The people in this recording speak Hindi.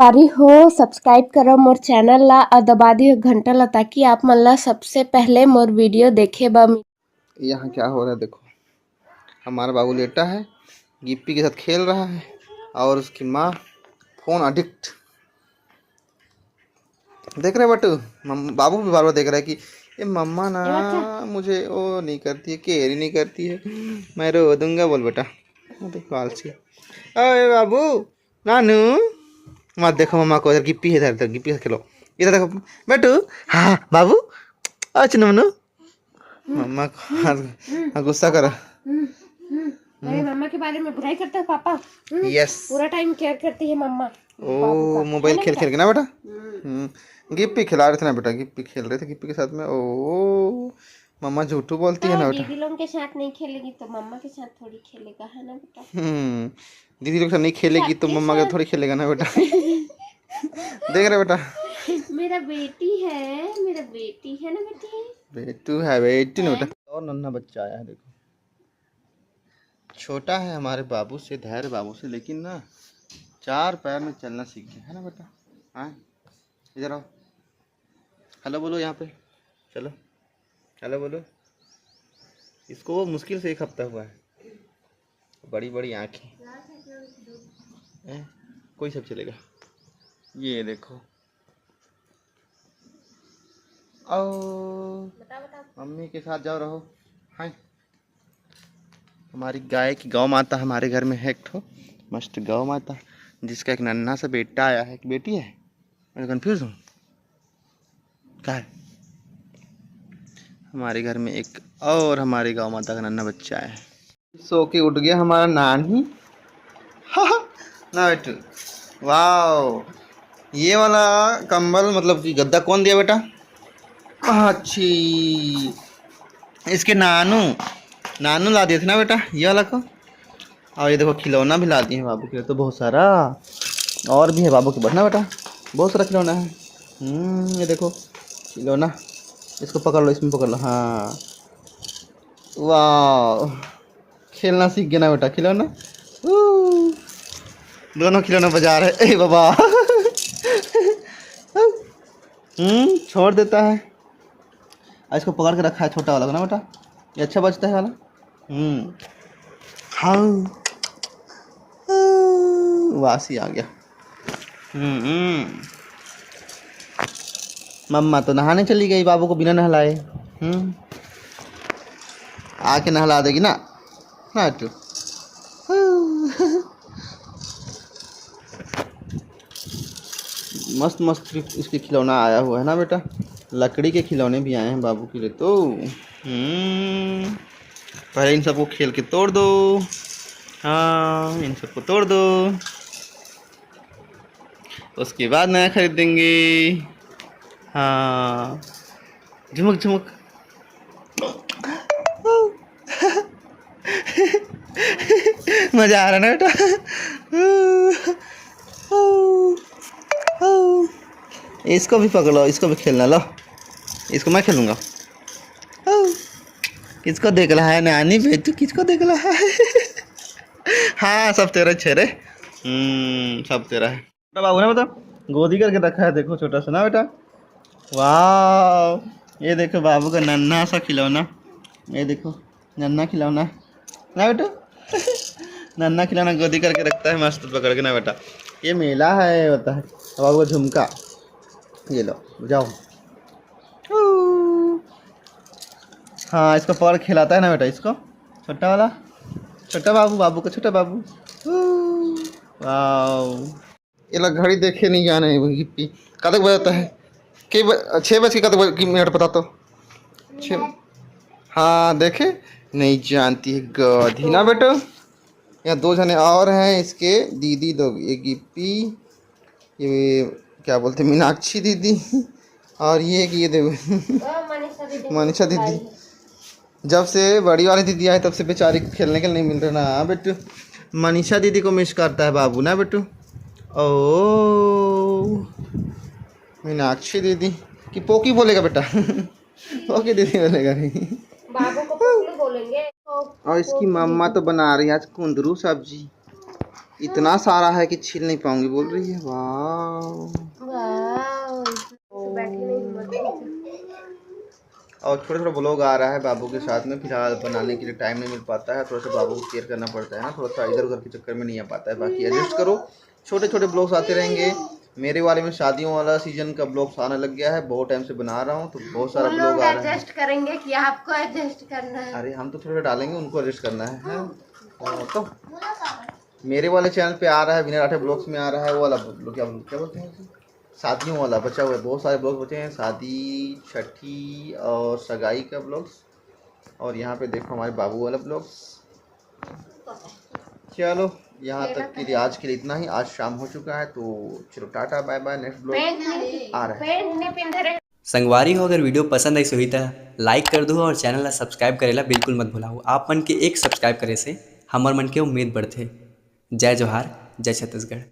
बारी हो सब्सक्राइब करो मोर चैनल ला और दबा दियो घंटा ला ताकि आप मन ला सबसे पहले मोर वीडियो देखे बा। यहाँ क्या हो रहा है देखो, हमारा बाबू लेटा है, गिप्पी के साथ खेल रहा है और उसकी माँ फोन एडिक्ट। देख रहे बटू, बाबू भी बार बार देख रहा है कि ये मम्मा ना मुझे वो नहीं करती है, केयर ही नहीं करती है, मैं रो दूंगा। बोल बेटा, देखो आलसी। अरे बाबू नानू मत देखो मम्मा को, इधर गिप्पी है, इधर गिप्पी से खेलो, इधर देखो बेटू। हाँ बाबू अच्छा नमनू, मम्मा को गुस्सा करो। अरे मम्मा के बारे में बुराई करता है पापा। यस, पूरा टाइम केयर करती है मम्मा। ओ मोबाइल खेल खेल के ना बेटा। गिप्पी खिला रहे थे ना बेटा, गिप्पी खेल रहे थे गिप्पी के साथ में। ओ मम्मा झूठू बोलती है ना बेटा। दीदी लोग के साथ नहीं खेलेगी तो मम्मा के साथ थोड़ी खेलेगा, है ना बेटा। दीदी लोग के साथ नहीं खेलेगी तो मम्मा के थोड़ी खेलेगा ना बेटा। देख रहे बेटा, मेरा बेटी है, मेरा बेटी है ना बेटी। बेटू है, बेटी ना बेटा। और नन्हा बच्चा आया है देखो, छोटा है हमारे बाबू से, धैर्य बाबू से, लेकिन ना 4 पैर में चलना सीख गया है ना बेटा। हाँ इधर आओ, हेलो बोलो यहाँ पे, चलो हेलो बोलो। इसको वो मुश्किल से 1 हफ्ता हुआ है, बड़ी बड़ी आँखें, कोई सब चलेगा। ये देखो आओ, मम्मी के साथ जाओ रहो। हाँ हमारी गाय की गौ माता हमारे घर में है, एक ठो मस्त गौ माता, जिसका एक नन्हा सा बेटा आया है, एक बेटी है, मैं कंफ्यूज हूँ क्या है। हमारे घर में एक और हमारी गौ माता का नन्हा बच्चा है। सो के उठ गया हमारा नानी। ना बेटू, वाओ, ये वाला कंबल मतलब कि गद्दा कौन दिया बेटा? अच्छी, इसके नानू नानू ला दिए थे ना बेटा ये वाला को। और ये देखो खिलौना भी ला दिए हैं बाबू के लिए, तो बहुत सारा और भी है बाबू के पास ना बेटा, बहुत सारा खिलौना है। ये देखो खिलौना, इसको पकड़ लो, इसमें पकड़ लो। हाँ वाह, खेलना सीख गया ना बेटा, खिलौना। दोनों खिलौना बजा रहे, ए बाबा। छोड़ देता है, इसको पकड़ के रखा है छोटा वाला ना बेटा, ये अच्छा बचता है वाला। हाँ वासी आ गया। मम्मा तो नहाने चली गई बाबू को बिना नहलाए। आके नहला देगी ना ना तू। मस्त मस्त इसके खिलौना आया हुआ है ना बेटा, लकड़ी के खिलौने भी आए हैं बाबू के लिए। तो पहले इन सबको खेल के तोड़ दो। हाँ इन सबको तोड़ दो, उसके बाद नया खरीद देंगे। हाँ झुमक झुमक। मजा आ रहा ना बेटा। इसको भी पकड़ो, इसको भी खेलना लो, इसको मैं खेलूंगा। किसको देख रहा है नानी बेटू, किसको देख रहा है? हाँ सब तेरा छेरे, सब तेरा है बेटा। बाबू ने बता गोदी करके रखा है, देखो छोटा सा ना बेटा। वाह, ये देखो बाबू का नन्हा सा खिलौना, ये देखो नन्हा खिलौना ना बेटा। नन्हा खिलौना गोदी करके रखता है मस्त पकड़ के ना बेटा। ये मेला है होता है बाबू का झुमका, ये लो जाओ। हाँ इसको पकड़ खिलाता है ना बेटा, इसको छोटा वाला, छोटा बाबू, बाबू का छोटा बाबू। वाह, ये लोग घड़ी देखे नहीं जाने गिप्पी कब तक बजाता है, 6 बज के कब की मिनट बता तो 6। हाँ देखे नहीं जानती है गधी ना बेटा। यहाँ 2 जने और हैं इसके दीदी लोग, ये गिप्पी, ये क्या बोलते मीनाक्षी दीदी, और ये देखो मनीषा दीदी। जब से बड़ी वाली दीदी आई तब से बेचारी को खेलने के लिए नहीं मिल रहा ना बेटू। मनीषा दीदी को मिस करता है बाबू ना बेटू। ओ मीनाक्षी दीदी कि पोकी बोलेगा बेटा। पोकी दीदी बोलेगा नहीं, बाबू को पोकी बोलेंगे। और इसकी मम्मा तो बना रही है आज कुंदरू सब्जी। इतना सारा है कि छील नहीं पाऊंगी बोल रही है। वाह। बैठी नहीं और छोटा छोटा ब्लॉग आ रहा है बाबू के साथ में, फिलहाल बनाने के लिए टाइम नहीं मिल पाता है, थोड़ा सा बाबू को केयर करना पड़ता है ना, थोड़ा सा इधर उधर के चक्कर में नहीं आ पाता है। बाकी एडजस्ट करो, छोटे छोटे ब्लॉग्स आते रहेंगे। मेरे वाले में शादियों वाला सीजन का ब्लॉग्स आने लग गया है, बहुत टाइम से बना रहा हूँ तो बहुत सारा ब्लॉग आ रहा है। एडजस्ट करेंगे कि आपको एडजस्ट करना है? अरे हम तो थोड़ा डालेंगे, उनको एडजस्ट करना है। तो मेरे वाले चैनल पे आ रहा है, विनय राठे ब्लॉग्स में आ रहा है वो वाला क्या बोलते हैं उसे? शादियों वाला बचा हुआ है, बहुत सारे ब्लॉग बचे हैं, शादी, छठी और सगाई का ब्लॉग्स। और यहाँ पे देखो हमारे बाबू वाला ब्लॉग्स। चलो यहाँ तक के लिए आज के लिए इतना ही। आज शाम हो चुका है तो चलो tata bye bye, next blog आ रहा है। संगवारी हो, अगर वीडियो पसंद आई सही तो लाइक कर दो और चैनल ला सब्सक्राइब करेला बिल्कुल मत भुलाओ। आप मन के एक सब्सक्राइब करे से हमार मन के उम्मीद बढ़थे। जय जोहार, जय छत्तीसगढ़।